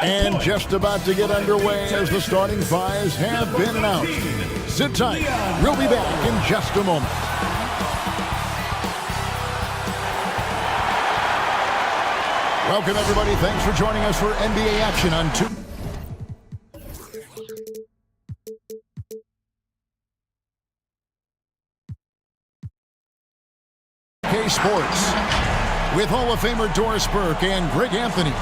And just about to get underway as the starting fives have been announced. Sit tight. We'll be back in just a moment. Welcome, everybody. Thanks for joining us for NBA action on 2K Sports. With Hall of Famer Doris Burke and Greg Anthony.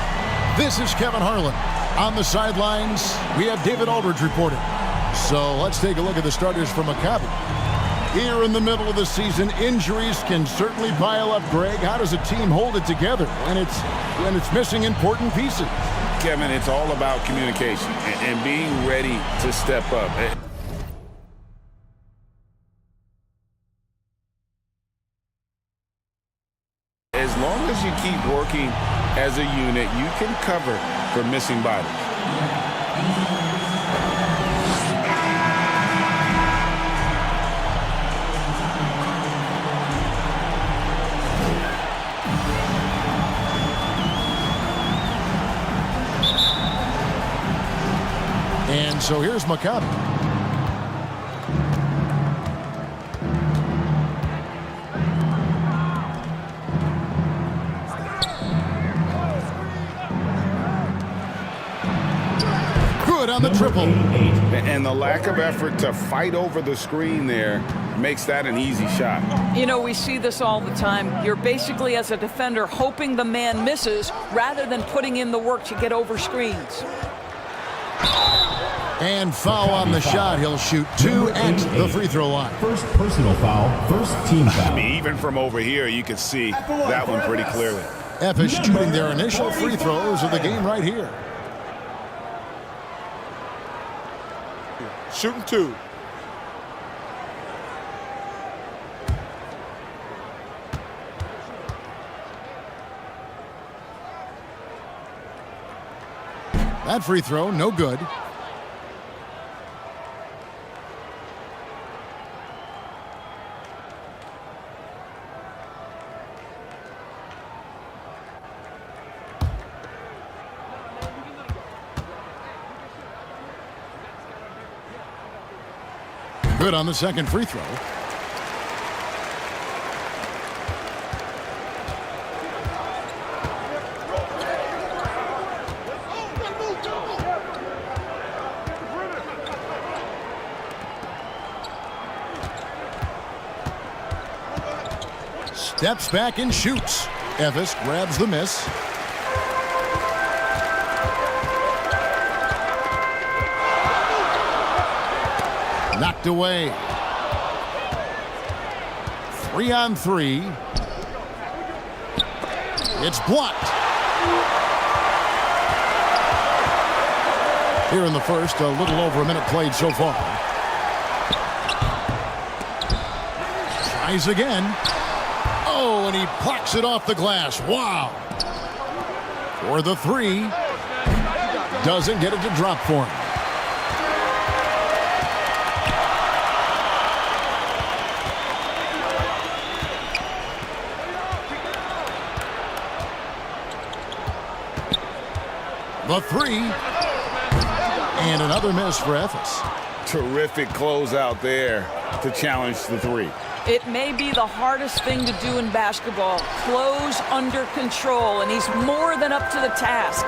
This is Kevin Harlan. On the sidelines, we have David Aldridge reporting. So let's take a look at the starters for Maccabi. Here in the middle of the season, injuries can certainly pile up. Greg, how does a team hold it together when it's missing important pieces? Kevin, it's all about communication and being ready to step up. As long as you keep working as a unit, you can cover for missing bodies. And so here's Maccabi. Good on the triple. And the lack of effort to fight over the screen there makes that an easy shot. You know, we see this all the time. You're basically, as a defender, hoping the man misses rather than putting in the work to get over screens. And foul on the shot. He'll shoot 2 at the free throw line. First personal foul, first team foul. I mean, even from over here, you can see that one pretty clearly. F is shooting their initial free throws of the game right here. Shooting 2. That free throw, no good. Good on the second free throw. Steps back and shoots. Evis grabs the miss. Knocked away. 3 on 3. It's blocked. Here in the first, a little over a minute played so far. Tries again. Oh, and he plucks it off the glass. Wow. For the 3. Doesn't get it to drop for him. The 3. And another miss for Ephes. Terrific closeout there to challenge the 3. It may be the hardest thing to do in basketball. Close under control, and he's more than up to the task.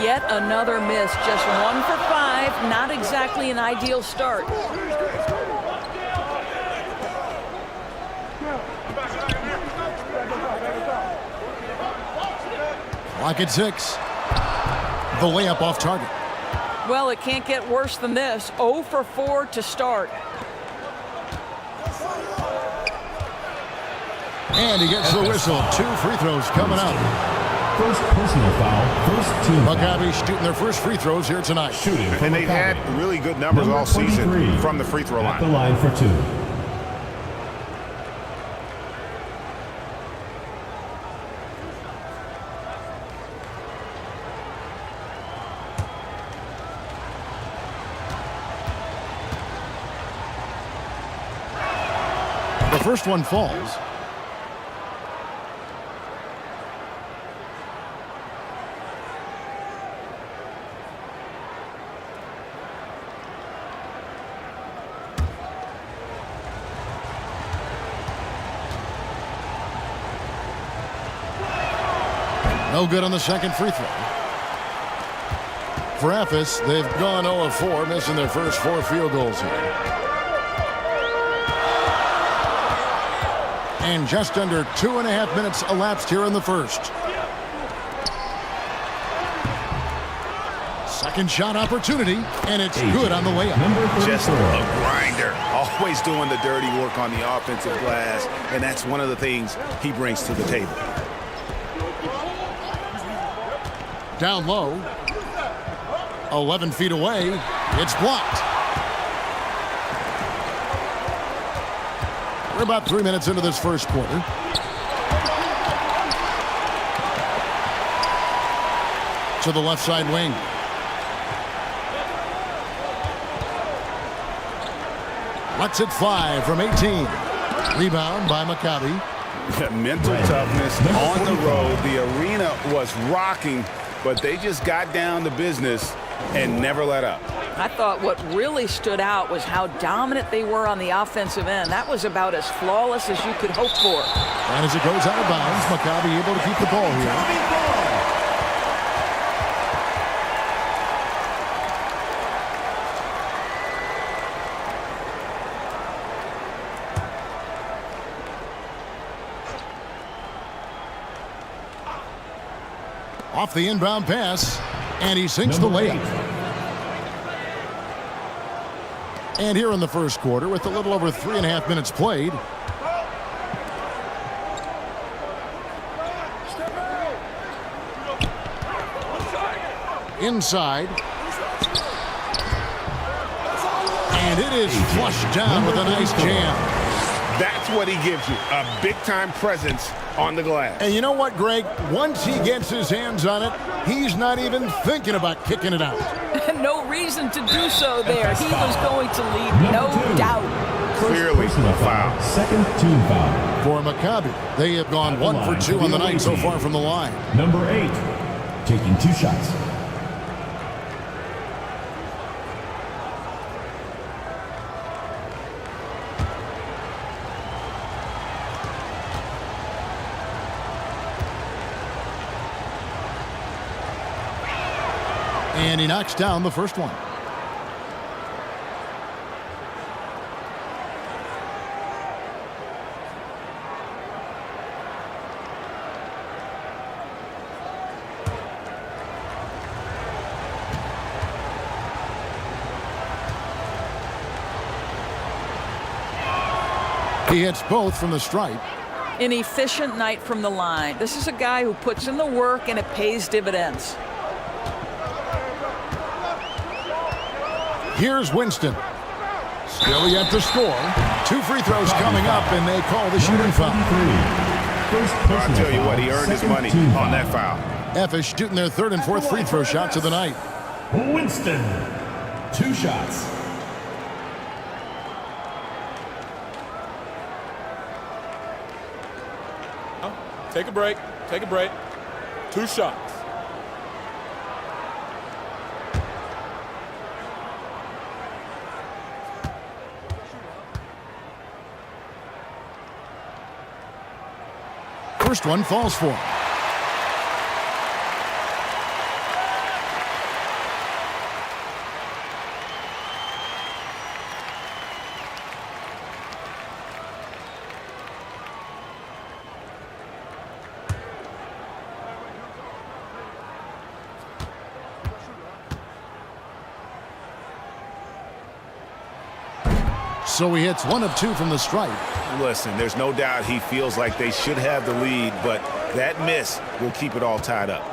Yet another miss. Just 1 for 5. Not exactly an ideal start. Clock at 6. The layup off target. Well, it can't get worse than this. 0 for 4 to start. And he gets the whistle. 2 free throws coming up. First personal foul, first team Maccabi shooting their first free throws here tonight. Shooting for And they've had really good numbers all season from the free throw at the line. line for 2. The first one falls. No good on the second free throw. For Ephes, they've gone 0 of 4, missing their first 4 field goals here. And just under 2.5 minutes elapsed here in the first. Second shot opportunity, and it's good on the way up. Just a grinder. Always doing the dirty work on the offensive glass, and that's one of the things he brings to the table. Down low. 11 feet away. It's blocked. We're about 3 minutes into this first quarter. To the left side wing. Lets it fly from 18. Rebound by Maccabi. Mental toughness on the road. The arena was rocking, but they just got down to business and never let up. I thought what really stood out was how dominant they were on the offensive end. That was about as flawless as you could hope for. And as it goes out of bounds, Maccabi able to keep the ball here. Off the inbound pass, and he sinks the layup. And here in the first quarter, with a little over 3.5 minutes played, inside, and it is flushed down with a nice jam. That's what he gives you, a big-time presence on the glass. And you know what, Greg? Once he gets his hands on it, he's not even thinking about kicking it out. No reason to do so there. He was going to lead, no doubt. Clearly a foul. Second team foul. For Maccabi, they have gone 1 for 2 on the night so far from the line. Number 8, taking 2 shots. And he knocks down the first one. He hits both from the stripe. An efficient night from the line. This is a guy who puts in the work and it pays dividends. Here's Winston. Still yet to score. 2 free throws coming up, and they call the shooting foul. I'll tell you what, he earned his money on that foul. Ephes shooting their 3rd and 4th free throw shots of the night. Winston, 2 shots. Take a break. Take a break. 2 shots. First one falls for him. So he hits 1 of 2 from the stripe. Listen, there's no doubt he feels like they should have the lead, but that miss will keep it all tied up.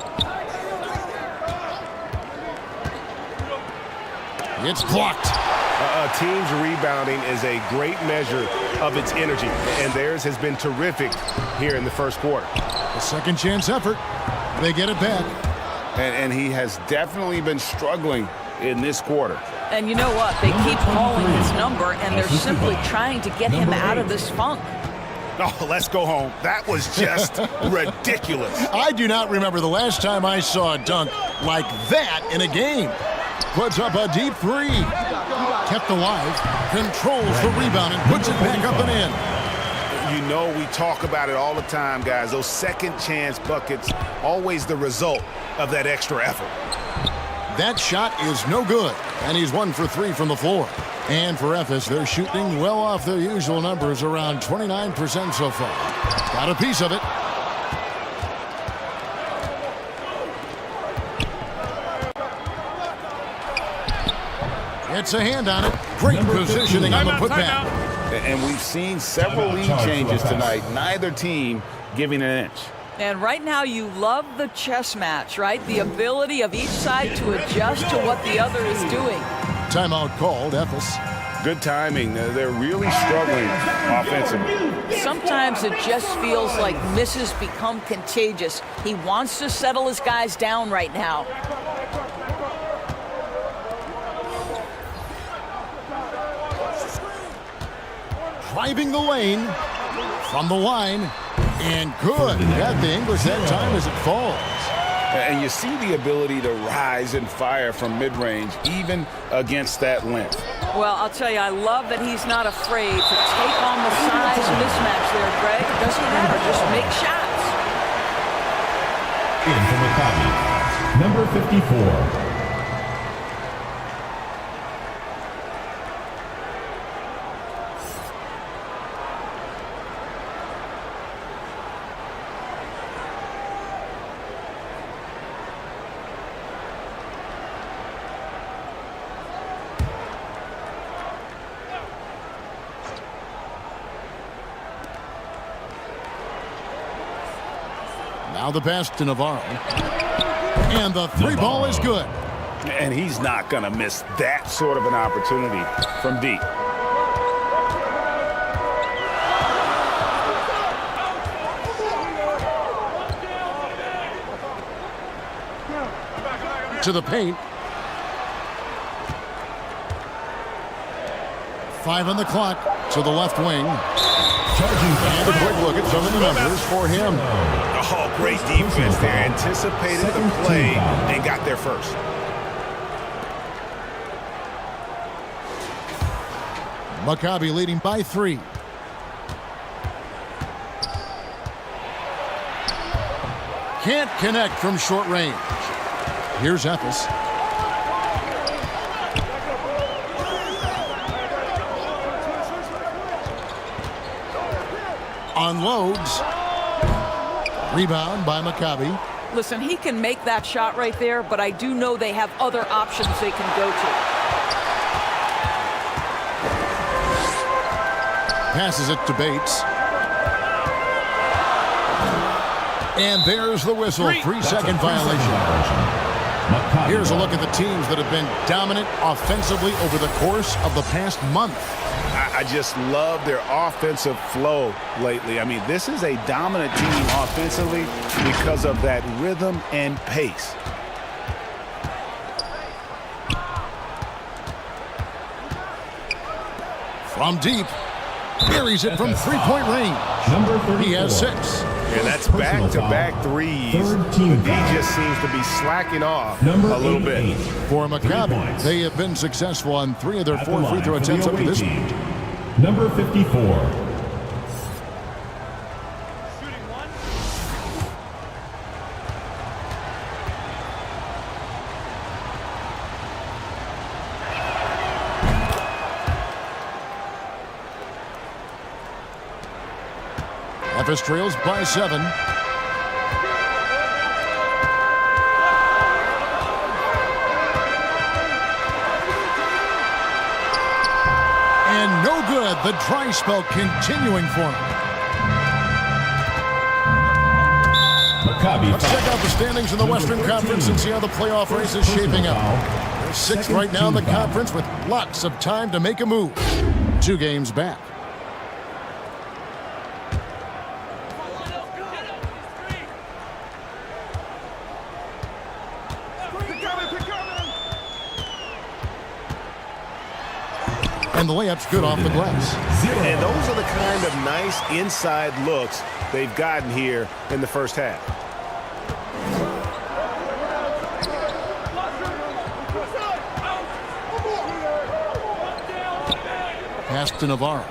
It's blocked. A team's rebounding is a great measure of its energy, and theirs has been terrific here in the first quarter. A second chance effort. They get it back. And he has definitely been struggling in this quarter. And you know what? They keep calling his number, and they're simply trying to get him out of this funk. Oh, let's go home. That was just ridiculous. I do not remember the last time I saw a dunk like that in a game. Puts up a deep 3. Kept alive. Controls the rebound and puts it back up and in. You know, we talk about it all the time, guys. Those second chance buckets, always the result of that extra effort. That shot is no good, and he's 1 for 3 from the floor. And for Ephes, they're shooting well off their usual numbers, around 29% so far. Got a piece of it. It's a hand on it. Great positioning on the putback. And we've seen several lead changes tonight. Neither team giving an inch. And right now you love the chess match, right? The ability of each side to adjust to what the other is doing. Timeout called, Ephes. Good timing. They're really struggling offensively. Sometimes it just feels like misses become contagious. He wants to settle his guys down right now. Driving the lane from the line, and good. Got the English that time as it falls. And you see the ability to rise and fire from mid-range, even against that length. Well, I'll tell you, I love that he's not afraid to take on the size mismatch there, Greg. It doesn't matter, just make shots. In from Maccabi, number 54. Now the pass to Navarro. And the three ball is good. And he's not going to miss that sort of an opportunity from deep. To the paint. 5 on the clock to the left wing. And a quick look at some of the numbers for him. Oh, great defense there. Anticipated the play and got there first. Maccabi leading by 3. Can't connect from short range. Here's Ephes. Unloads. Rebound by Maccabi. Listen, he can make that shot right there, but I do know they have other options they can go to. Passes it to Bates. And there's the whistle. 3-second violation. Here's a look at the teams that have been dominant offensively over the course of the past month. I just love their offensive flow lately. I mean, this is a dominant team offensively because of that rhythm and pace. From deep, buries it from three-point range. He has 6. Yeah, that's back-to-back threes. He just seems to be slacking off a little bit. For Maccabi, they have been successful on 3 of their 4 free throw attempts up to this point. Number 54. Ephes trails by 7. And no good. The dry spell continuing for him. Let's check out the standings in the Western Conference and see how the playoff race is shaping up. They're 6th right now in the conference with lots of time to make a move. 2 games back. And the layup's good off the glass. And those are the kind of nice inside looks they've gotten here in the first half. Pass to Navarro.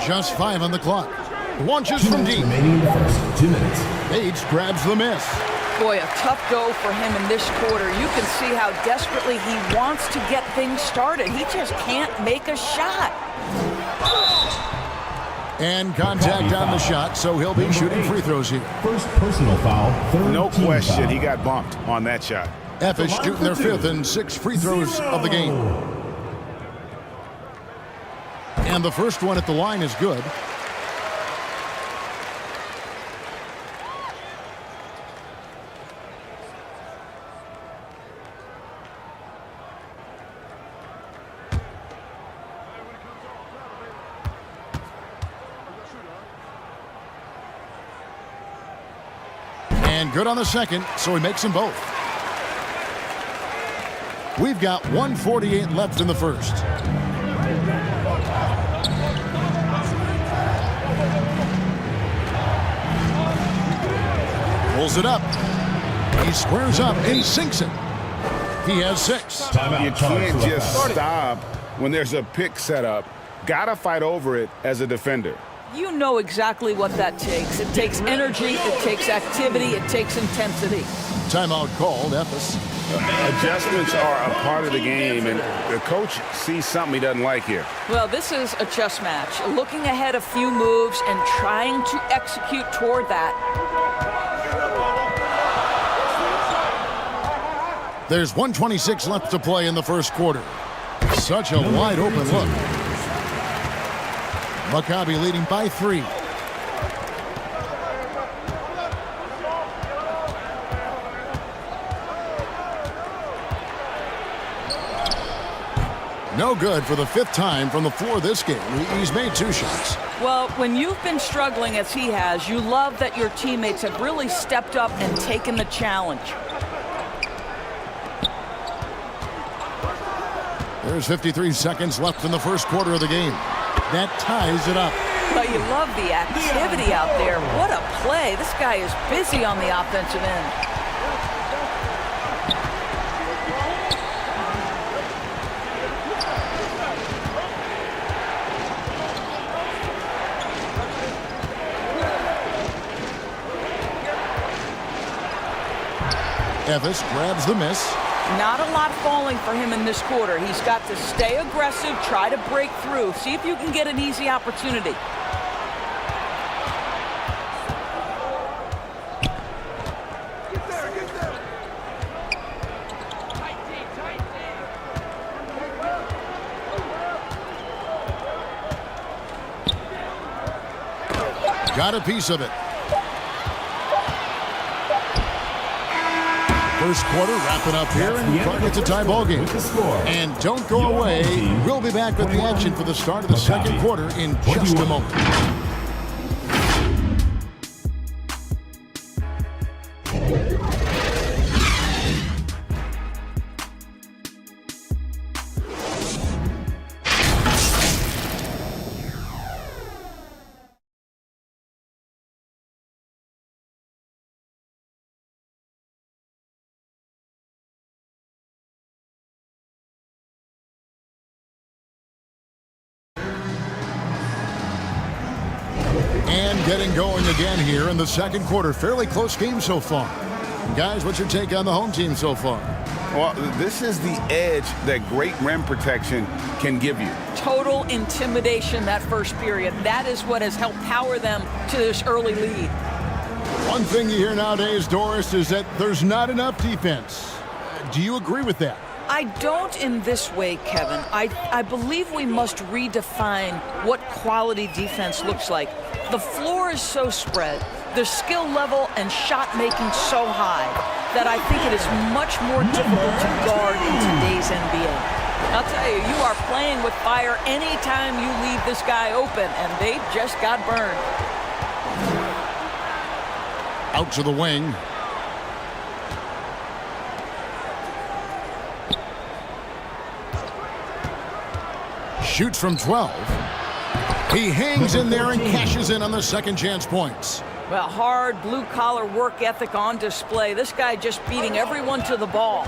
Just 5 on the clock. Launches from deep. Remaining in the first 2 minutes. Bates grabs the miss. Boy, a tough go for him in this quarter. You can see how desperately he wants to get things started. He just can't make a shot. And contact on the shot, so he'll be shooting free throws here. First personal foul, third No team question, foul. he got bumped on that shot. Effish shooting their 5th and 6th free throws of the game. And the first one at the line is good. And good on the second, so he makes them both. We've got 1:48 left in the first. Pulls it up. He squares up and sinks it. He has 6. Timeout. You can't just stop when there's a pick set up. Gotta fight over it as a defender. You know exactly what that takes. It takes energy, it takes activity, it takes intensity. Timeout called, Ephes. Adjustments are a part of the game, and the coach sees something he doesn't like here. Well, this is a chess match. Looking ahead a few moves and trying to execute toward that. There's 1:26 left to play in the first quarter. Such a wide open look. Maccabi leading by 3. No good for the 5th time from the floor this game. He's made 2 shots. Well, when you've been struggling as he has, you love that your teammates have really stepped up and taken the challenge. There's 53 seconds left in the first quarter of the game. That ties it up. But you love the activity out there. What a play. This guy is busy on the offensive end. Effish grabs the miss. Not a lot falling for him in this quarter. He's got to stay aggressive, try to break through. See if you can get an easy opportunity. Got a piece of it. First quarter wrapping up here, and it's a tie ball game. And don't go away. We'll be back with the action for the start of the second quarter in just a moment. And getting going again here in the second quarter. Fairly close game so far. Guys, what's your take on the home team so far? Well, this is the edge that great rim protection can give you. Total intimidation that first period. That is what has helped power them to this early lead. One thing you hear nowadays, Doris, is that there's not enough defense. Do you agree with that? I don't in this way, Kevin. I believe we must redefine what quality defense looks like. The floor is so spread, the skill level and shot making so high that I think it is much more difficult to guard in today's NBA. I'll tell you, you are playing with fire anytime you leave this guy open, and they just got burned. Out to the wing. Shoots from 12. He hangs in there and cashes in on the second chance points. Well, hard blue-collar work ethic on display. This guy just beating everyone to the ball.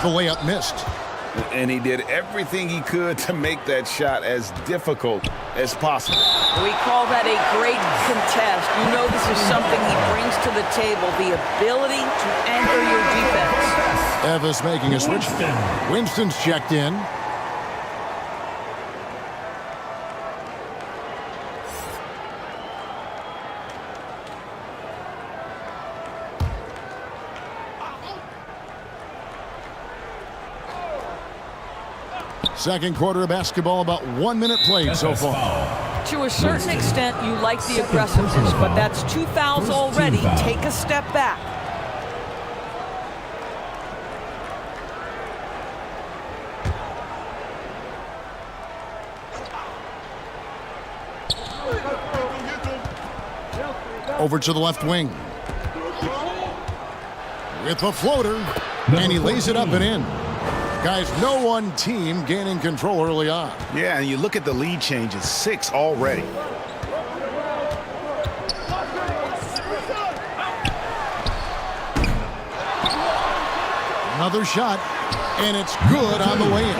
The layup missed. And he did everything he could to make that shot as difficult as possible. We call that a great contest. You know this is something he brings to the table, the ability to anchor your defense. Evis making a switch. Winston's checked in. Second quarter of basketball, about 1 minute played so far. To a certain extent, you like the aggressiveness, but that's 2 fouls already. Take a step back. Over to the left wing. With a floater, and he lays it up and in. Guys, no one team gaining control early on. Yeah, and you look at the lead changes, 6 already. Another shot, and it's good on the way in.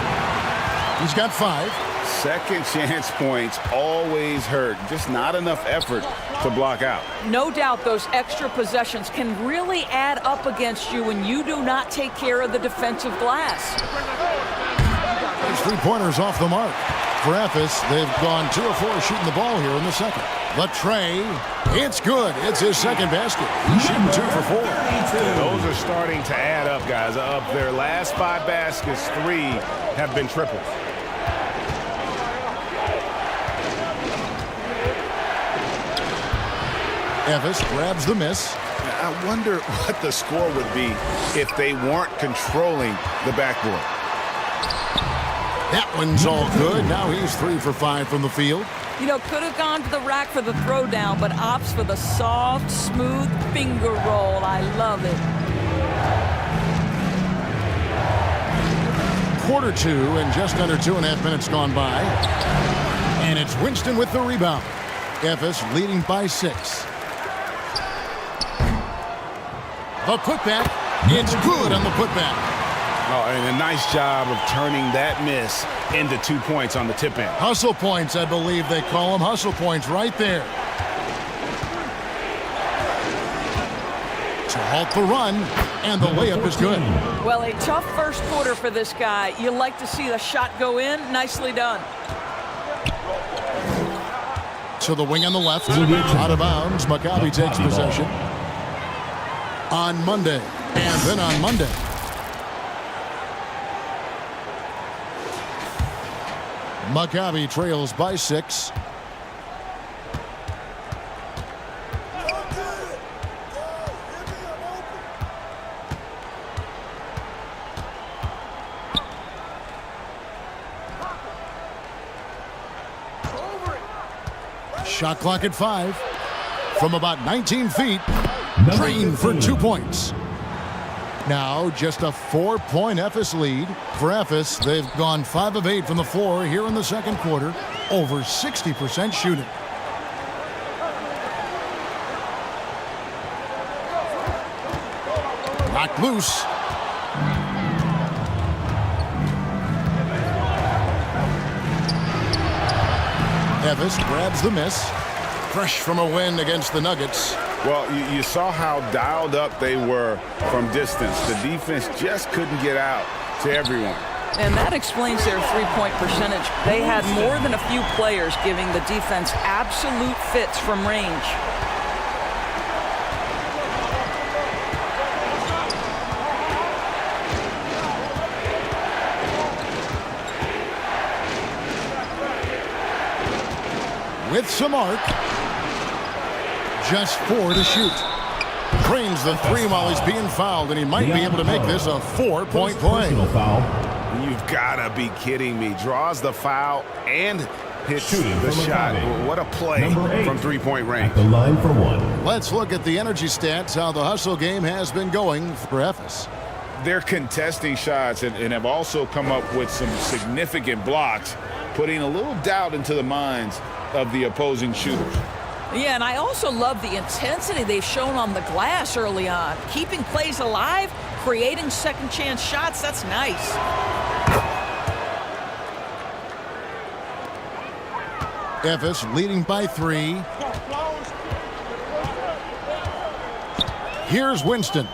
He's got 5. Second chance points always hurt. Just not enough effort to block out. No doubt those extra possessions can really add up against you when you do not take care of the defensive glass. These 3-pointers off the mark. For Ephes, they've gone 2 of 4 shooting the ball here in the second. The tray, it's good. It's his second basket. He's shooting 2 for 4. Those are starting to add up, guys. Of their last 5 baskets, 3 have been triples. Evis grabs the miss. I wonder what the score would be if they weren't controlling the backboard. That one's all good. Now he's 3 for 5 from the field. You know, could have gone to the rack for the throwdown, but opts for the soft, smooth finger roll. I love it. Quarter 2 and just under 2.5 minutes gone by. And it's Winston with the rebound. Ephes leading by 6. The putback, it's good on the putback. Oh, and a nice job of turning that miss into 2 points on the tip in. Hustle points, I believe they call them. Hustle points right there. To halt the run, and the layup is good. Well, a tough first quarter for this guy. You like to see the shot go in. Nicely done. To the wing on the left, out of bounds. Maccabi takes possession. On Monday, and then on Monday. Maccabi trails by 6. Shot clock at 5. From about 19 feet. Trained for 2 points. Now just a 4-point Ephes lead. For Ephes, they've gone 5 of 8 from the floor here in the second quarter. Over 60% shooting. Knocked loose. Ephes grabs the miss. Fresh from a win against the Nuggets. Well, you saw how dialed up they were from distance. The defense just couldn't get out to everyone. And that explains their three-point percentage. They had more than a few players giving the defense absolute fits from range. With some arc. Just 4 to shoot. Drains the 3 while he's being fouled, and he might be able to make this a 4-point play. You've got to be kidding me. Draws the foul and hits the shot. What a play from 3-point range. The line for 1. Let's look at the energy stats, how the hustle game has been going for Ephes. They're contesting shots and have also come up with some significant blocks, putting a little doubt into the minds of the opposing shooters. Yeah, and I also love the intensity they've shown on the glass early on. Keeping plays alive, creating second chance shots, that's nice. Ephes leading by 3. Here's Winston.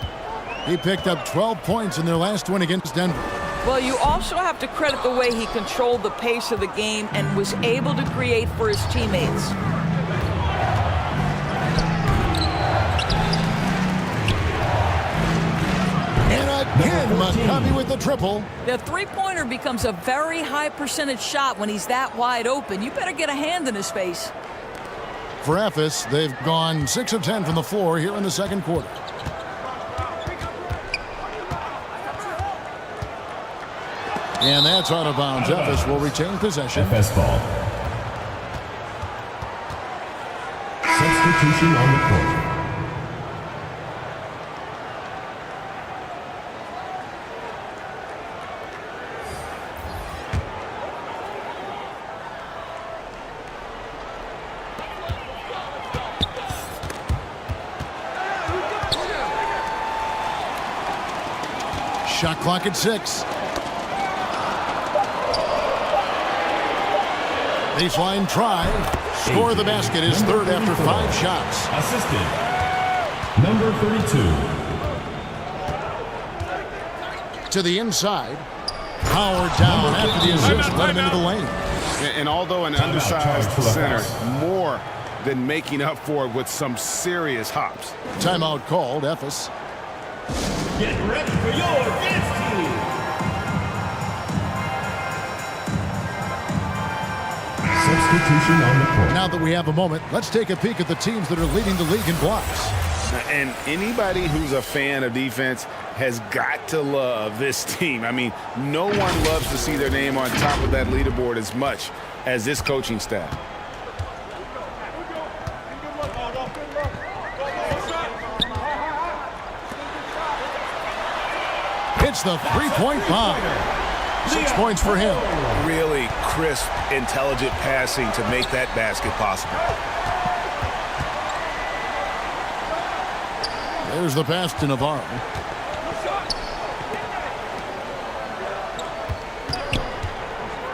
He picked up 12 points in their last win against Denver. Well, you also have to credit the way he controlled the pace of the game and was able to create for his teammates. And again, Maccabi with the triple. The three-pointer becomes a very high percentage shot when he's that wide open. You better get a hand in his face. For Ephes, they've gone 6 of 10 from the floor here in the second quarter. And that's out of bounds. Ephes will retain possession. FS ball. Substitution on the court. Shot clock at 6. Baseline try. Score the basket is third after 5 shots. Assistant. Number 32. To the inside. Howard down after the assist. Let him into the lane. And although an undersized center, more than making up for it with some serious hops. Timeout called. Ephes. Get ready for your dance team. Substitution on the court. Now that we have a moment, let's take a peek at the teams that are leading the league in blocks. And anybody who's a fan of defense has got to love this team. I mean, no one loves to see their name on top of that leaderboard as much as this coaching staff. It's the three-point bomb. 6 points for him. Really crisp, intelligent passing to make that basket possible. There's the pass to Navarro.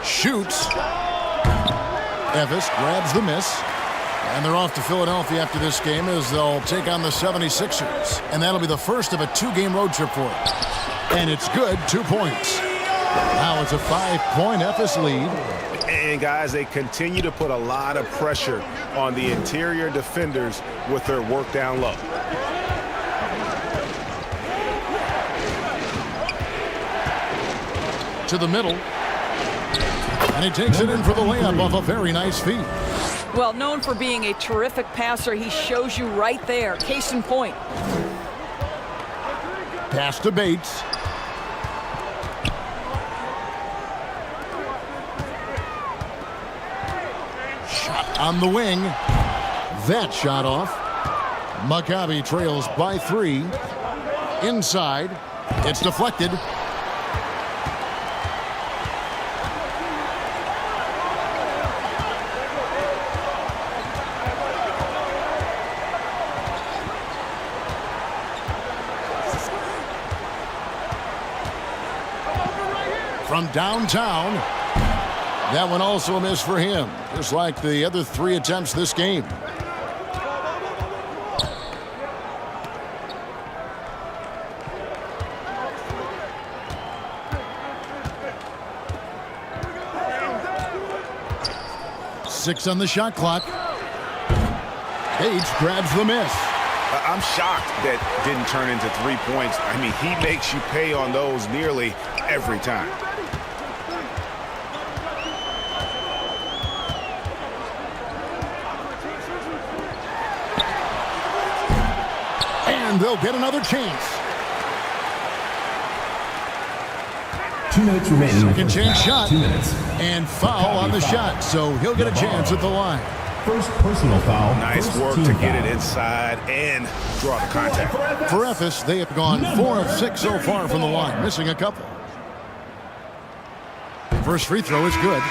Shoots. Ephes grabs the miss. And they're off to Philadelphia after this game as they'll take on the 76ers. And that'll be the first of a 2-game road trip for them. And it's good, 2 points. Now it's a 5-point Ephes lead. And guys, they continue to put a lot of pressure on the interior defenders with their work down low. To the middle. And he takes it in for the layup off a very nice feed. Well, known for being a terrific passer, he shows you right there. Case in point. Pass to Bates. Shot on the wing. That shot off. Maccabi trails by 3. Inside. It's deflected. From downtown. That one also a miss for him, just like the other 3 attempts this game. Six on the shot clock. Page grabs the miss. I'm shocked that didn't turn into 3 points. I mean, he makes you pay on those nearly every time. And they'll get another chance. 2 minutes remaining. Second chance shot. 2 minutes. And foul on the shot, so he'll get a chance at the line. First personal foul. Nice work to get it inside and draw the contact. For Ephes, they have gone 4 of 6 so far from the line, missing a couple. First free throw is good.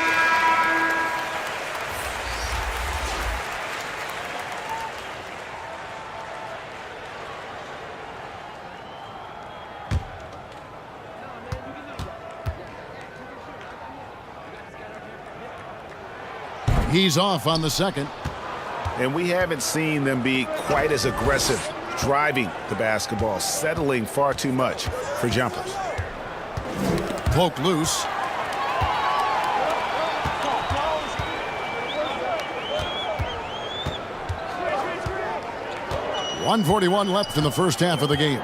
He's off on the second. And we haven't seen them be quite as aggressive driving the basketball, settling far too much for jumpers. Poke loose. .141 left in the first half of the game.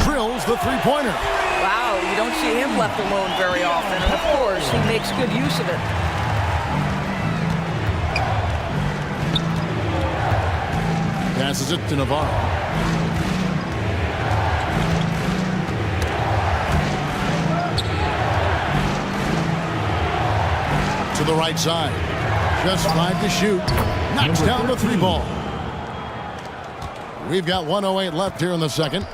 Drills the three-pointer. Wow, you don't see him left alone very often. And of course, he makes good use of it. Passes it to Navarro. To the right side. Just 5 to shoot. Knocks down the three ball. We've got 1:08 left here in the second.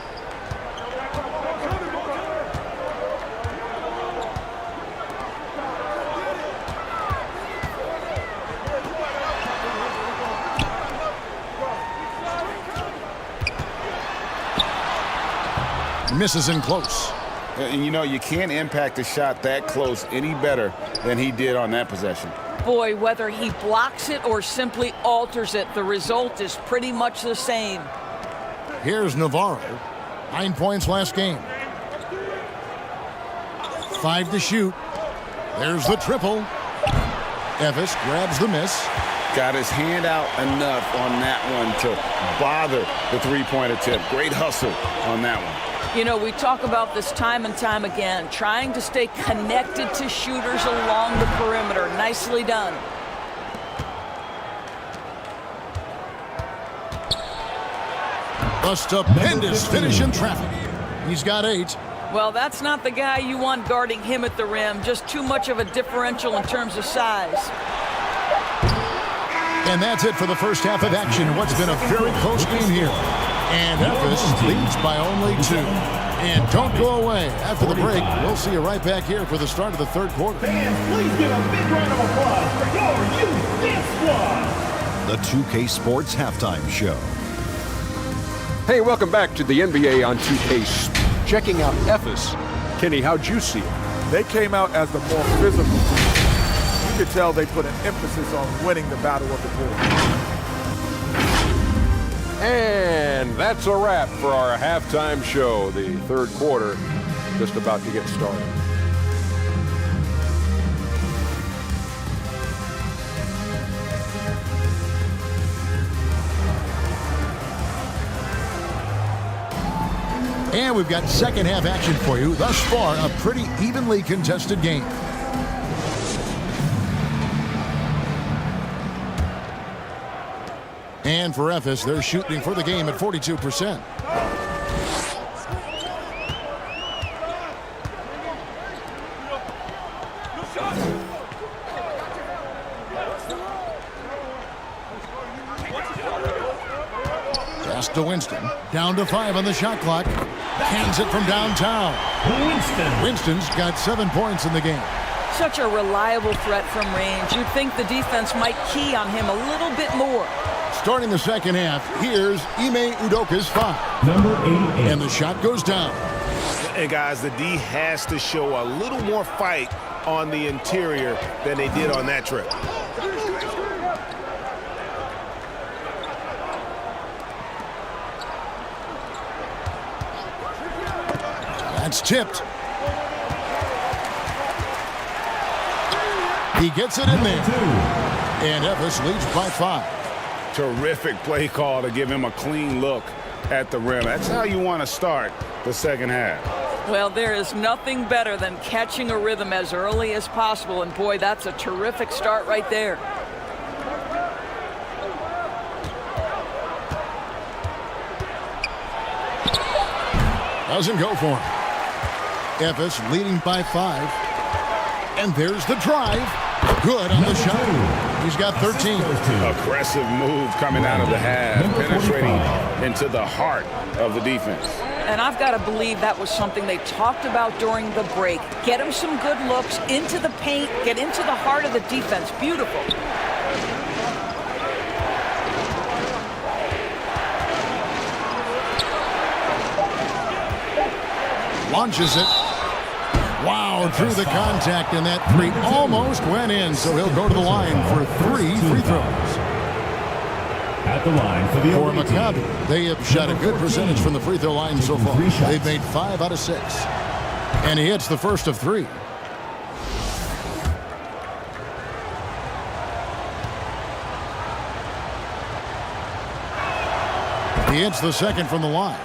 Misses in close. And you know, you can't impact a shot that close any better than he did on that possession. Boy, whether he blocks it or simply alters it, the result is pretty much the same. Here's Navarro. 9 points last game. 5 to shoot. There's the triple. Evis grabs the miss. Got his hand out enough on that one to bother the three-point attempt. Great hustle on that one. You know, we talk about this time and time again, trying to stay connected to shooters along the perimeter. Nicely done. A stupendous finish in traffic. He's got 8. Well, that's not the guy you want guarding him at the rim. Just too much of a differential in terms of size. And that's it for the first half of action. What's been a very close game here. And Memphis leads by only 2. And don't go away. After the break, we'll see you right back here for the start of the third quarter. Fans, please give a big round of applause for your youth dance squad. The 2K Sports Halftime Show. Hey, welcome back to the NBA on 2K. Checking out Ephes. Kenny, how'd you see it? They came out as the more physical team. You could tell they put an emphasis on winning the battle of the boards. And that's a wrap for our halftime show. The third quarter just about to get started. And we've got second half action for you. Thus far, a pretty evenly contested game. And for Ephes, they're shooting for the game at 42%. Pass to Winston. Down to 5 on the shot clock. Hands it from downtown. Winston's got 7 points in the game. Such a reliable threat from range. You'd think the defense might key on him a little bit more. Starting the second half, here's Ime Udoka's 5. Number 88. And the shot goes down. And guys, the D has to show a little more fight on the interior than they did on that trip. That's tipped. He gets it in there. And Ephes leads by 5. Terrific play call to give him a clean look at the rim. That's how you want to start the second half. Well, there is nothing better than catching a rhythm as early as possible. And boy, that's a terrific start right there. Doesn't go for him. Ephes leading by 5. And there's the drive. Good on the shot. He's got 13. Aggressive move coming out of the half, penetrating into the heart of the defense. And I've got to believe that was something they talked about during the break. Get him some good looks into the paint, get into the heart of the defense. Beautiful. Launches it. Wow, through the contact, and that three almost went in, so he'll go to the line for 3 free throws. At the line for the For away team, Maccabi, they have shot a good percentage from the free throw line so far. They've made 5 out of 6. And he hits the first of 3. He hits the second from the line.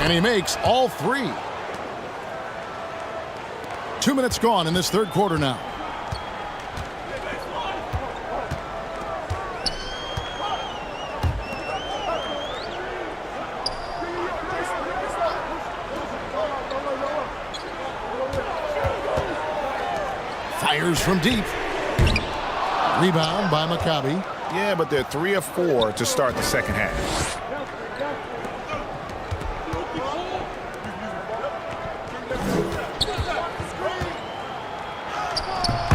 And he makes all 3. 2 minutes gone in this third quarter now. Fires from deep. Rebound by Maccabi. Yeah, but they're 3 of 4 to start the second half.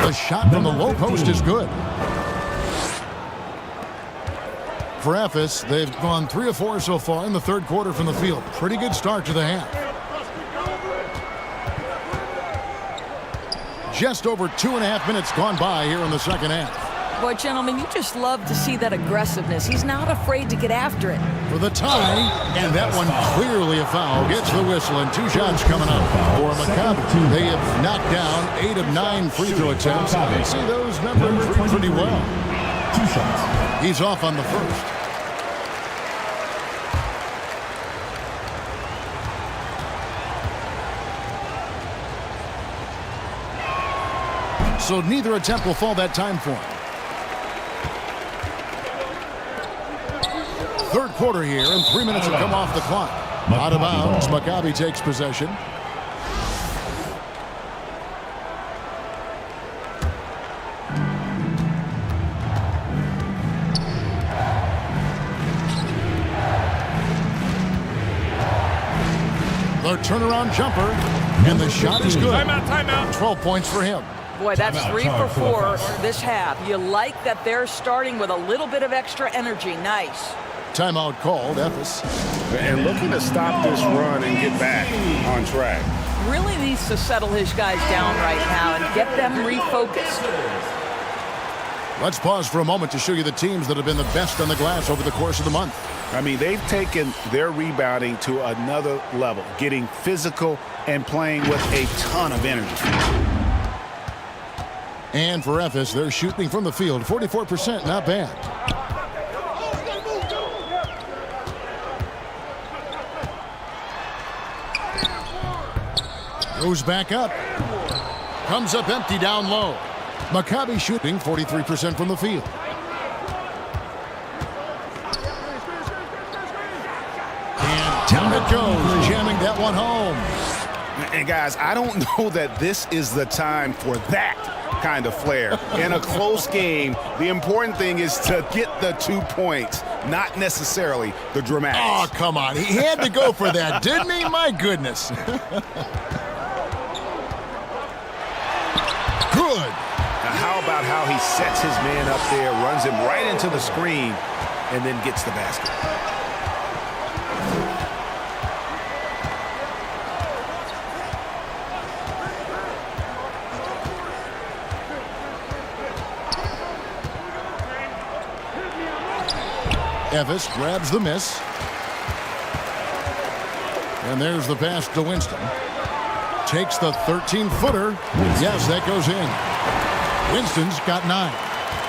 The shot from the low post is good. For Ephes, they've gone 3 of 4 so far in the third quarter from the field. Pretty good start to the half. Just over 2.5 minutes gone by here in the second half. Boy, gentlemen, you just love to see that aggressiveness. He's not afraid to get after it. For the tie, and that one clearly a foul. Gets the whistle, and 2 shots coming up for Maccabi. They have knocked down 8 of 9 free throw attempts. I see those numbers pretty well. 2 shots. He's off on the first. So neither attempt will fall that time for him. Third quarter here, and 3 minutes have come off the clock. Out of bounds, Maccabi takes possession. The turnaround jumper, and the shot is good. Timeout. 12 points for him. Boy, that's 3 for 4 this half. You like that they're starting with a little bit of extra energy. Nice. Timeout called, Ephes. And looking to stop this run and get back on track. Really needs to settle his guys down right now and get them refocused. Let's pause for a moment to show you the teams that have been the best on the glass over the course of the month. I mean, they've taken their rebounding to another level, getting physical and playing with a ton of energy. And for Ephes, they're shooting from the field 44%, not bad. Goes back up. Comes up empty down low. Maccabi shooting 43% from the field. And down it goes, jamming that one home. And guys, I don't know that this is the time for that kind of flair. In a close game, the important thing is to get the 2 points, not necessarily the dramatics. Oh, come on. He had to go for that, didn't he? My goodness. Good. Now, how about how he sets his man up there, runs him right into the screen, and then gets the basket. Ephes grabs the miss. And there's the pass to Winston. Takes the 13-footer. Yes, that goes in. Winston's got 9.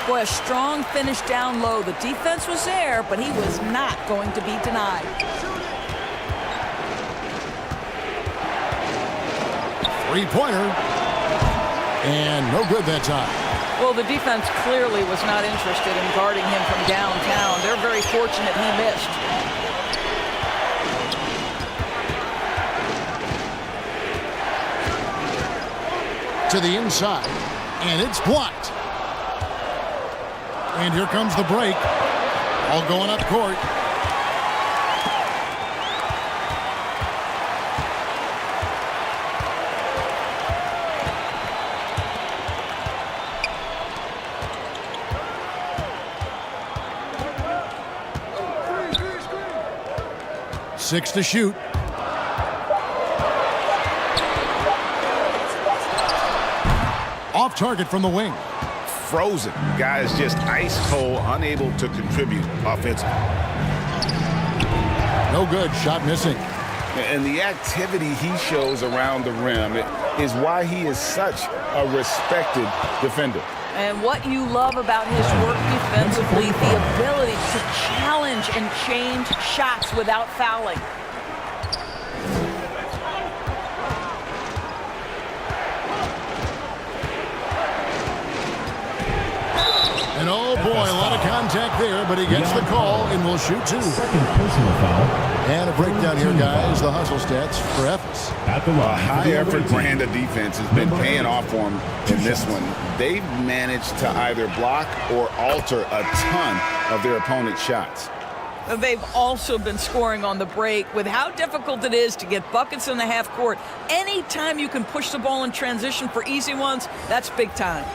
Boy, a strong finish down low. The defense was there, but he was not going to be denied. Three-pointer. And no good that time. Well, the defense clearly was not interested in guarding him from downtown. They're very fortunate he missed. To the inside, and it's blocked. And here comes the break. All going up court. 6 to shoot. Off target from the wing. Frozen. Guy is just ice cold, unable to contribute offensively. No good. Shot missing. And the activity he shows around the rim is why he is such a respected defender. And what you love about his work defensively, the ability to challenge and change shots without fouling. And oh boy, a lot of contact there, but he gets the call and will shoot 2. Second personal foul. And a breakdown here, guys. The hustle stats for Ephes. At the A line. high-effort brand of defense has been paying off for him in this one. They've managed to either block or alter a ton of their opponent's shots. They've also been scoring on the break. With how difficult it is to get buckets in the half court, anytime you can push the ball in transition for easy ones, that's big time.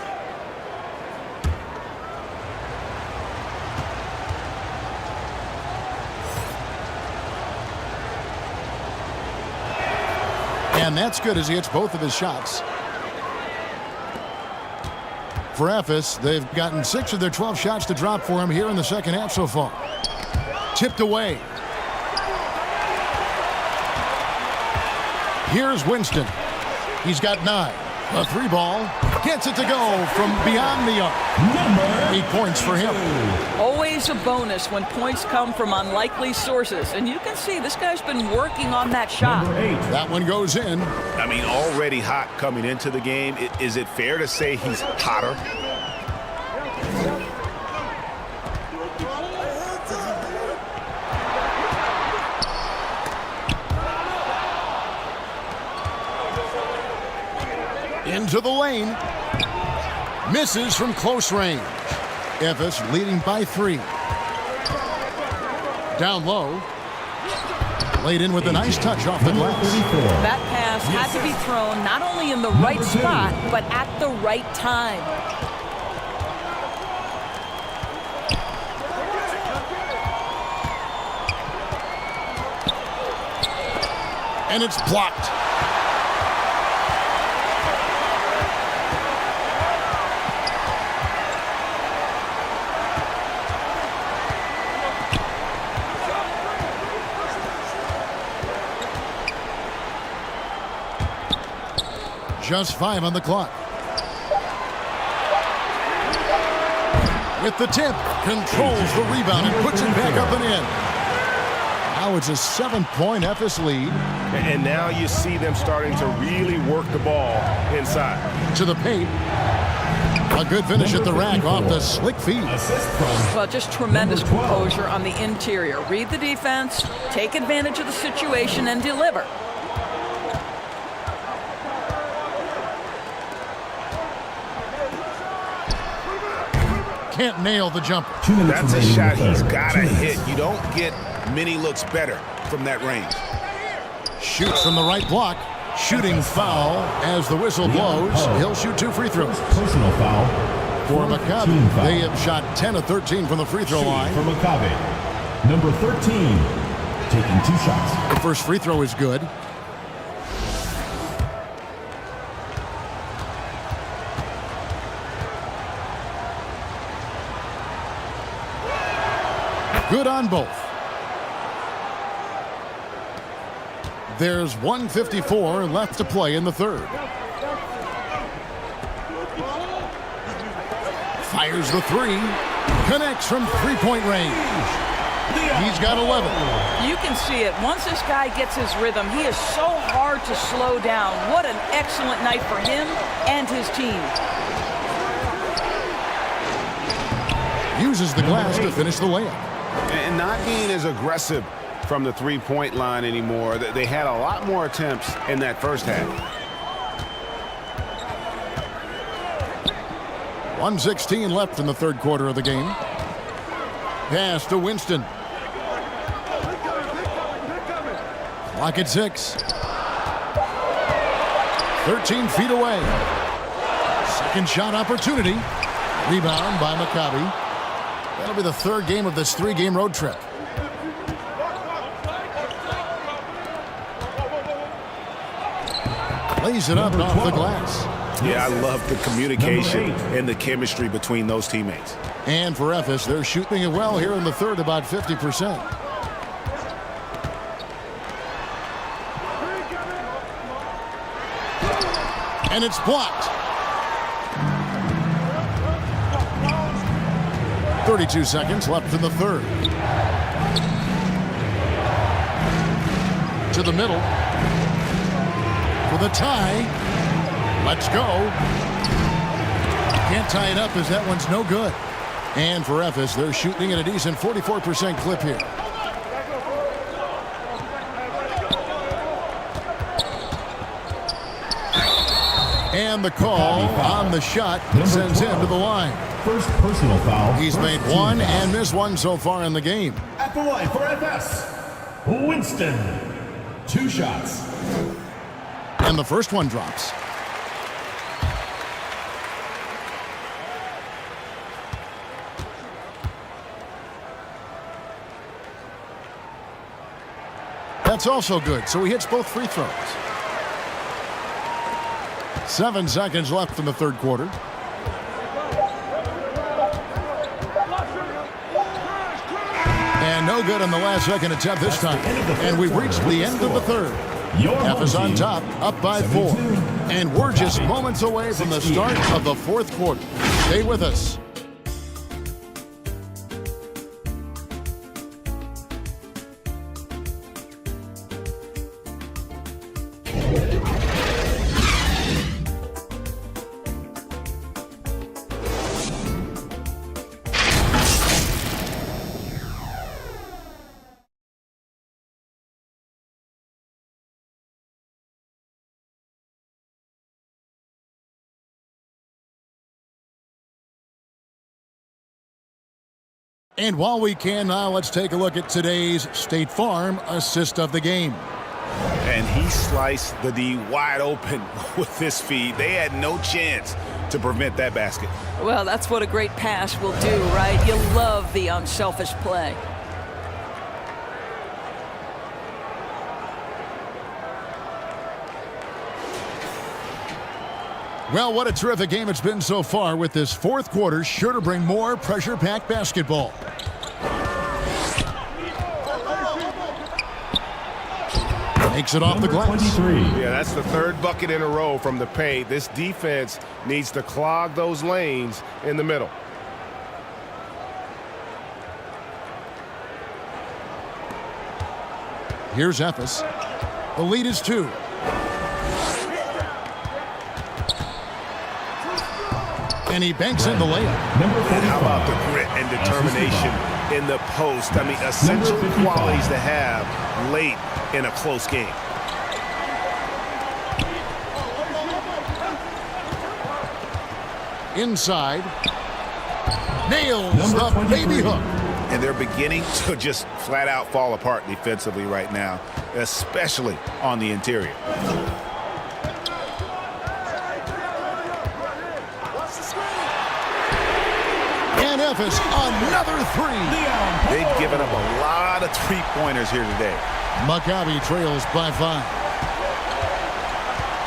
And that's good as he hits both of his shots. For Ephes, they've gotten 6 of their 12 shots to drop for him here in the second half so far. Tipped away. Here's Winston. He's got 9. A 3 ball. Gets it to go from beyond the arc. 8 points for him. Always a bonus when points come from unlikely sources. And you can see this guy's been working on that shot. That one goes in. I mean, already hot coming into the game. Is it fair to say he's hotter? Into the lane. Misses from close range. Ephes leading by 3. Down low. Laid in with a nice touch off the glass. That pass had to be thrown not only in the right spot, but at the right time. And it's blocked. Just 5 on the clock. With the tip, controls the rebound and puts it back up and in. Now it's a 7-point Ephes lead. And now you see them starting to really work the ball inside. To the paint. A good finish at the rack off the slick feed. Well, just tremendous composure on the interior. Read the defense, take advantage of the situation, and deliver. Can't nail the jumper. That's a shot he's got to hit. You don't get many looks better from that range. Shoots from the right block. Shooting foul as the whistle blows. He'll shoot 2 free throws. Personal foul. For Maccabi, they have shot 10 of 13 from the free throw line. For Maccabi, number 13, taking 2 shots. The first free throw is good. Good on both. There's 1:54 left to play in the third. Fires the 3. Connects from 3-point range. He's got 11. You can see it. Once this guy gets his rhythm, he is so hard to slow down. What an excellent night for him and his team. Uses the glass to finish the layup. And not being as aggressive from the three-point line anymore. They had a lot more attempts in that first half. 1:16 left in the third quarter of the game. Pass to Winston. Clock at 6. 13 feet away. Second shot opportunity. Rebound by Maccabi. That'll be the third game of this 3-game road trip. lays it up off the glass. Yeah, I love the communication and the chemistry between those teammates. And for Ephes, they're shooting it well here in the third, about 50%. And it's blocked. 32 seconds left in the third. To the middle. For the tie. Let's go. Can't tie it up as that one's no good. And for Ephes, they're shooting at a decent 44% clip here. And the call on the shot sends him to the line. First personal foul. He's made one and missed one so far in the game. At the line for FS, Winston. 2 shots. And the first one drops. That's also good, so he hits both free throws. 7 seconds left in the third quarter. And no good on the last second attempt this time. And we've reached the end of the third. Ephes on top, up by 4. And we're just moments away from the start of the fourth quarter. Stay with us. And while we can now, let's take a look at today's State Farm assist of the game. And he sliced the D wide open with this feed. They had no chance to prevent that basket. Well, that's what a great pass will do, right? You love the unselfish play. Well, what a terrific game it's been so far, with this fourth quarter sure to bring more pressure-packed basketball. Makes it off the glass. Yeah, that's the third bucket in a row from the paint. This defense needs to clog those lanes in the middle. Here's Ephes. The lead is 2. And he banks in the layup. How about the grit and determination in the post? I mean, essential qualities to have late in a close game. Inside. Nails the baby hook. And they're beginning to just flat out fall apart defensively right now, especially on the interior. And Ephes, another 3. They've given up a lot of three-pointers here today. Maccabi trails by 5.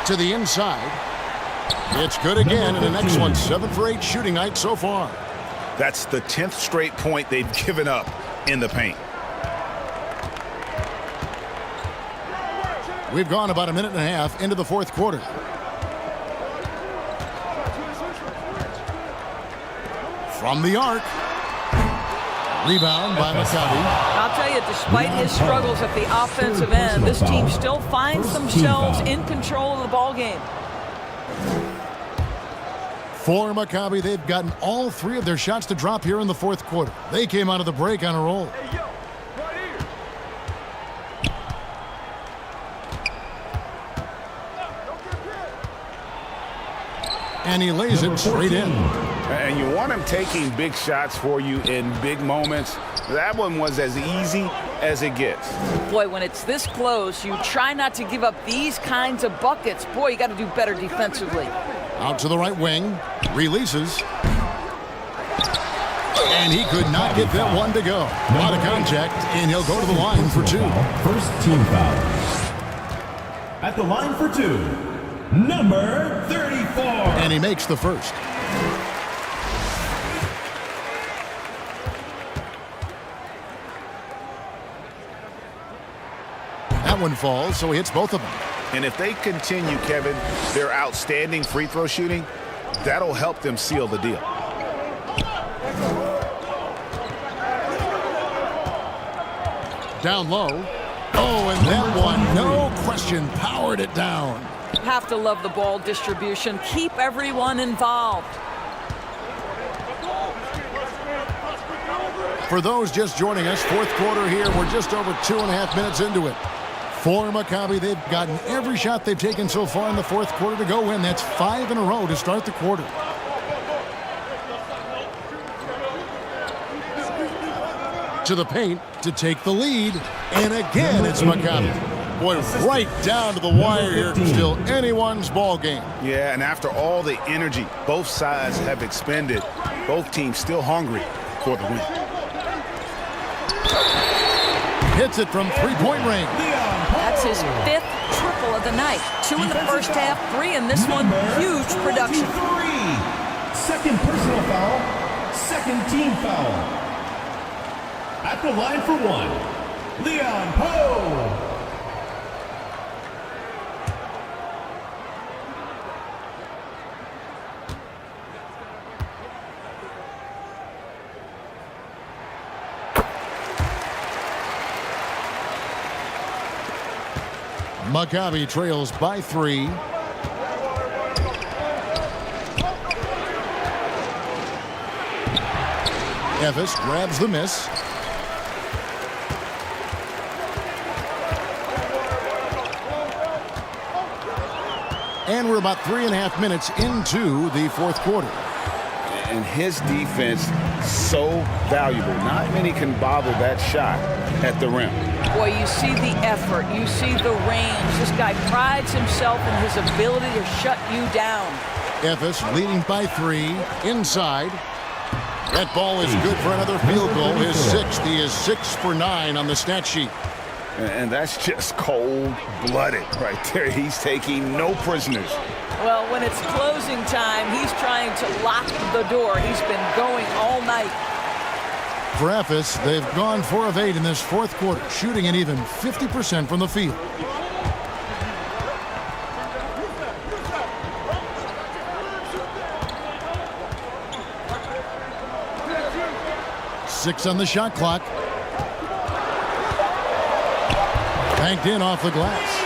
To the inside. It's good again, and the next one, 7 for 8 shooting night so far. That's the 10th straight point they've given up in the paint. We've gone about a minute and a half into the fourth quarter. From the arc. Rebound by Maccabi. I'll tell you, despite his struggles at the offensive end, this team still finds themselves in control of the ball game. For Maccabi, they've gotten all 3 of their shots to drop here in the fourth quarter. They came out of the break on a roll. And he lays it straight in. And you want him taking big shots for you in big moments. That one was as easy as it gets. Boy, when it's this close, you try not to give up these kinds of buckets. Boy, you got to do better defensively. Out to the right wing. Releases. And he could not get that one to go. A lot of contact, and he'll go to the line for 2. First team foul. At the line for 2, number 34. And he makes the first. That one falls, so he hits both of them. And if they continue, Kevin, their outstanding free throw shooting, that'll help them seal the deal. Down low. Oh, and that one, no question, powered it down. Have to love the ball distribution. Keep everyone involved. For those just joining us, fourth quarter here. We're just over 2.5 minutes into it. For Maccabi, they've gotten every shot they've taken so far in the fourth quarter to go in. That's 5 in a row to start the quarter. To the paint to take the lead. And again, it's Maccabi. Boy, right down to the wire here. Still anyone's ball game. Yeah, and after all the energy both sides have expended, both teams still hungry for the win. Hits it from three-point range. That's his 5th triple of the night. 2 in the first half, 3 in this one. Huge production. 3. Second personal foul. Second team foul. At the line for 1, Leon Poe. Maccabi trails by 3. Evis grabs the miss. And we're about 3.5 minutes into the fourth quarter. And his defense so valuable. Not many can bottle that shot at the rim. Boy, you see the effort. You see the range. This guy prides himself in his ability to shut you down. Evis leading by 3 inside. That ball is good for another field goal. His 6th. He is 6 for 9 on the stat sheet. And that's just cold-blooded right there. He's taking no prisoners. Well, when it's closing time, he's trying to lock the door. He's been going all night. For Evis, they've gone 4 of 8 in this fourth quarter, shooting an even 50% from the field. Six on the shot clock. Banked in off the glass.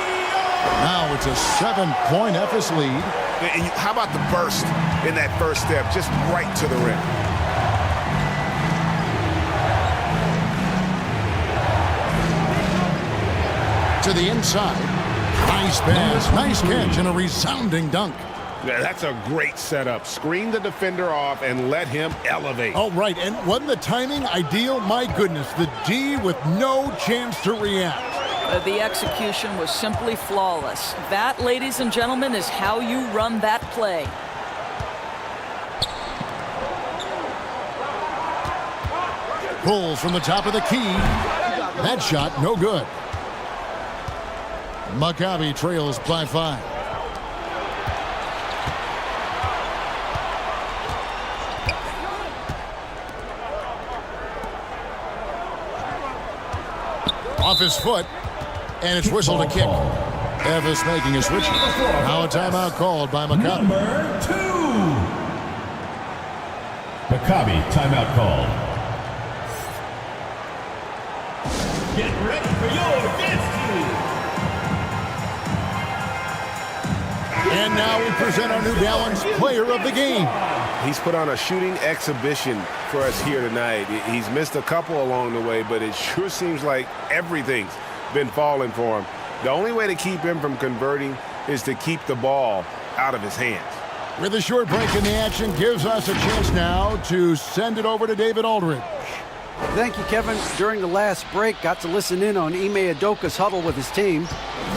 Now it's a 7-point Evis lead. And how about the burst in that first step, just right to the rim? To the inside. Nice pass, nice catch, and a resounding dunk. Yeah, that's a great setup. Screen the defender off and let him elevate. Oh, right, and wasn't the timing ideal? My goodness, the D with no chance to react. The execution was simply flawless. That, ladies and gentlemen, is how you run that play. Pulls from the top of the key. That shot, no good. Maccabi trails by 5. Off his foot, and it's whistled a kick. Evis making a switch. Now a timeout called by Maccabi. Number 2. Maccabi timeout called. Get ready for your dance team. And now we present our New Balance player of the game. He's put on a shooting exhibition for us here tonight. He's missed a couple along the way, but it sure seems like everything's been falling for him. The only way to keep him from converting is to keep the ball out of his hands. With a short break in the action, gives us a chance now to send it over to David Aldridge. Thank you, Kevin. During the last break, got to listen in on Ime Udoka's huddle with his team.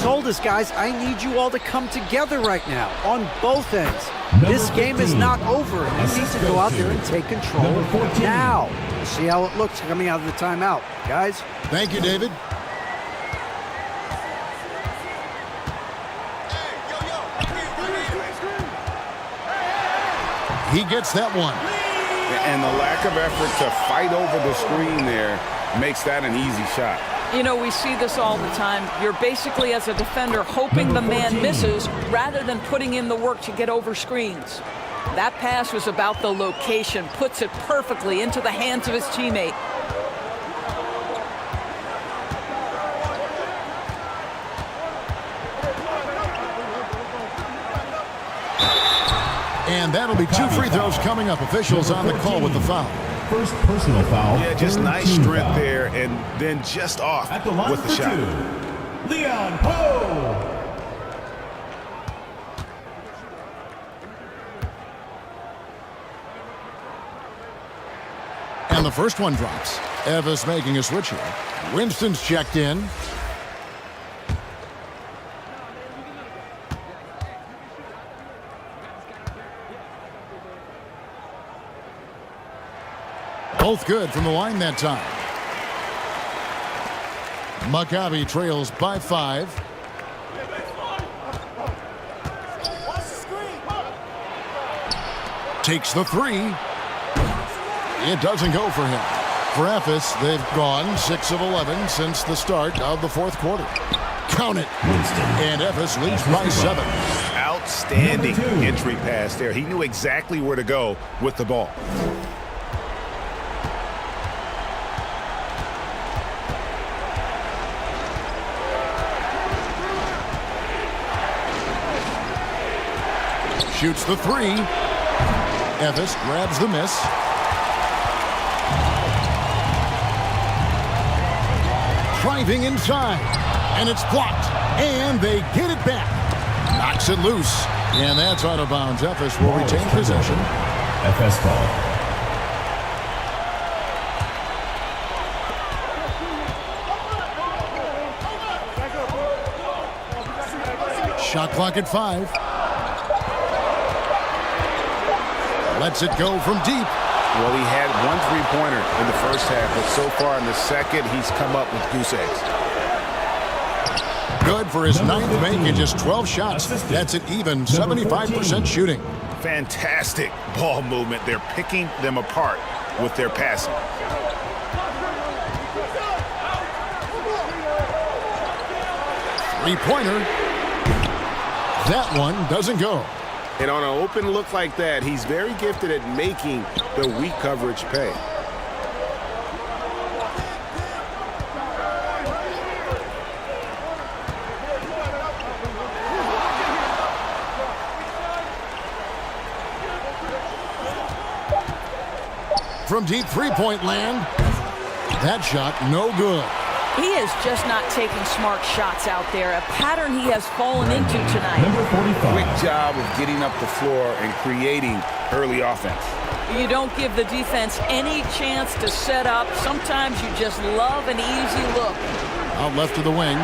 Told us, guys, I need you all to come together right now on both ends. This game is not over. You need to go out there and take control now. See how it looks coming out of the timeout, guys. Thank you, David. He gets that one. And the lack of effort to fight over the screen there makes that an easy shot. You know, we see this all the time. You're basically, as a defender, hoping the man misses rather than putting in the work to get over screens. That pass was about the location, puts it perfectly into the hands of his teammate. And that'll be 2 free throws coming up. Officials on the call with the foul. First personal foul. Yeah, just nice strength there, and then just off At the line with the for shot. 2, Leon Poe. And the first one drops. Evis making a switch here. Winston's checked in. Both good from the line that time. Maccabi trails by 5. Takes the 3. It doesn't go for him. For Ephes, they've gone 6 of 11 since the start of the fourth quarter. Count it. And Ephes leads by 7. Outstanding entry pass there. He knew exactly where to go with the ball. Shoots the 3. Ephes grabs the miss. Driving inside. And it's blocked. And they get it back. Knocks it loose. And that's out of bounds. Ephes will retain possession. FS ball. Shot clock at 5. Lets it go from deep. Well, he had 1 3-pointer in the first half, but so far in the second, he's come up with goose eggs. Good for his 9th make in just 12 shots. That's an even 75% shooting. Fantastic ball movement. They're picking them apart with their passing. Three-pointer. That one doesn't go. And on an open look like that, he's very gifted at making the weak coverage pay. From deep three-point land. That shot no good. He is just not taking smart shots out there, a pattern he has fallen into tonight. Number 45. Quick job of getting up the floor and creating early offense. You don't give the defense any chance to set up. Sometimes you just love an easy look. Out left of the wing.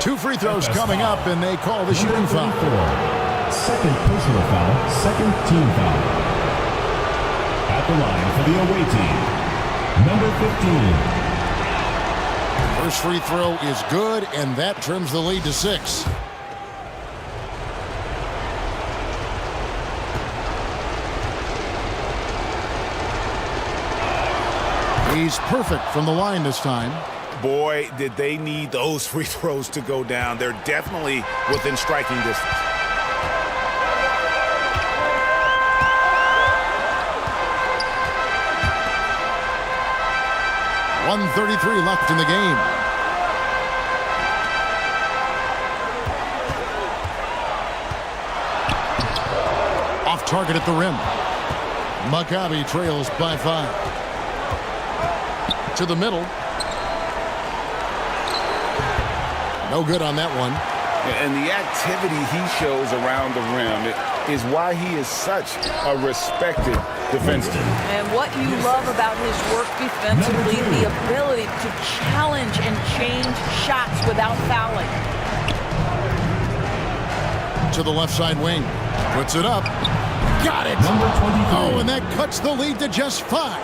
2 free throws coming up, and they call the shooting foul. Second personal foul, second team foul. At the line for the away team, number 15. First free throw is good, and that trims the lead to 6. He's perfect from the line this time. Boy, did they need those free throws to go down. They're definitely within striking distance. .133 left in the game. Off target at the rim. Maccabi trails by 5. To the middle. No good on that one. And the activity he shows around the rim is why he is such a respected defenseman. And what you love about his work defensively, the ability to challenge and change shots without fouling. To the left side wing. Puts it up. Got it. Number 23. Oh, and that cuts the lead to just 5.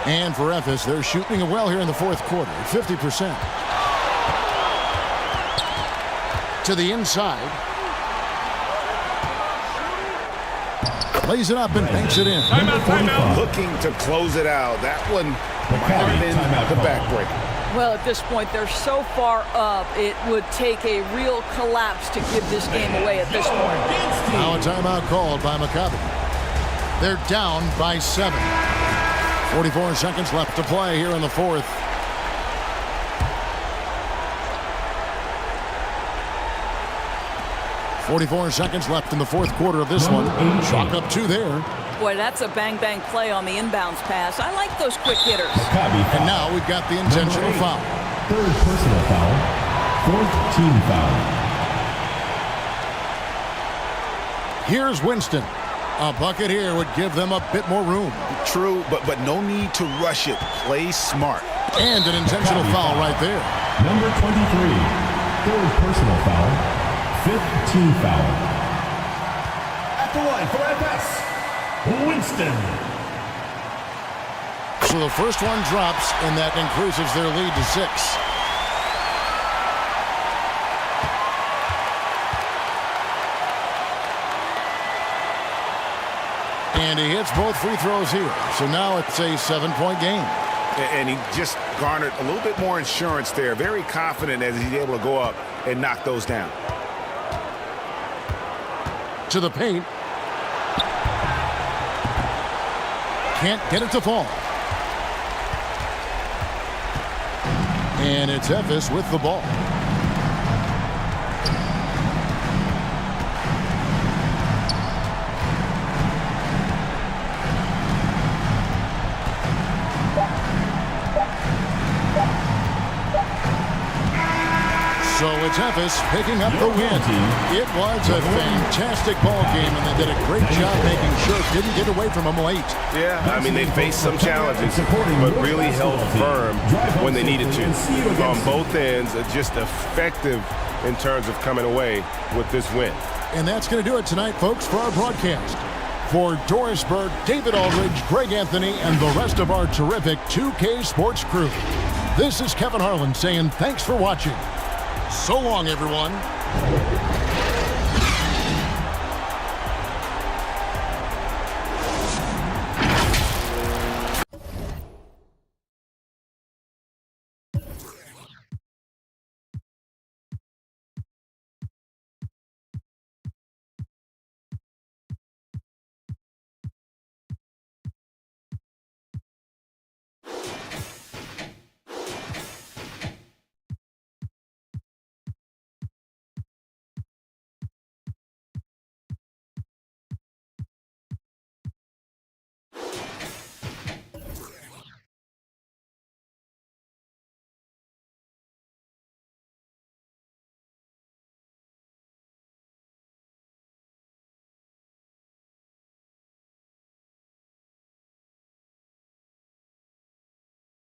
And for Ephes, they're shooting it well here in the fourth quarter, 50%. To the inside. Lays it up and banks it in. Timeout. Looking to close it out. That one might have been the backbreaker. Well, at this point, they're so far up, it would take a real collapse to give this game away at this point. Now a timeout called by Maccabi. They're down by 7. 44 seconds left to play here in the fourth. .44 seconds left in the fourth quarter of this one. Chalk up 2 there. Boy, that's a bang-bang play on the inbounds pass. I like those quick hitters. And now we've got the intentional foul. Third personal foul. Fourth team foul. Here's Winston. A bucket here would give them a bit more room. True, but no need to rush it. Play smart. And an intentional foul right there. Number 23. Third personal foul. Fifth team foul. At the line for FS, Winston. So the first one drops, and that increases their lead to 6. And he hits both free throws here. So now it's a 7-point game. And he just garnered a little bit more insurance there. Very confident as he's able to go up and knock those down. To the paint. Can't get it to fall. And it's Efes with the ball. So it's Efes picking up the win. It was a fantastic ball game, and they did a great job making sure it didn't get away from them late. Yeah, I mean, they faced some challenges, but really held firm when they needed to. On both ends, just effective in terms of coming away with this win. And that's going to do it tonight, folks, for our broadcast. For Doris Burke, David Aldridge, Greg Anthony, and the rest of our terrific 2K Sports crew, this is Kevin Harlan saying thanks for watching. So long, everyone.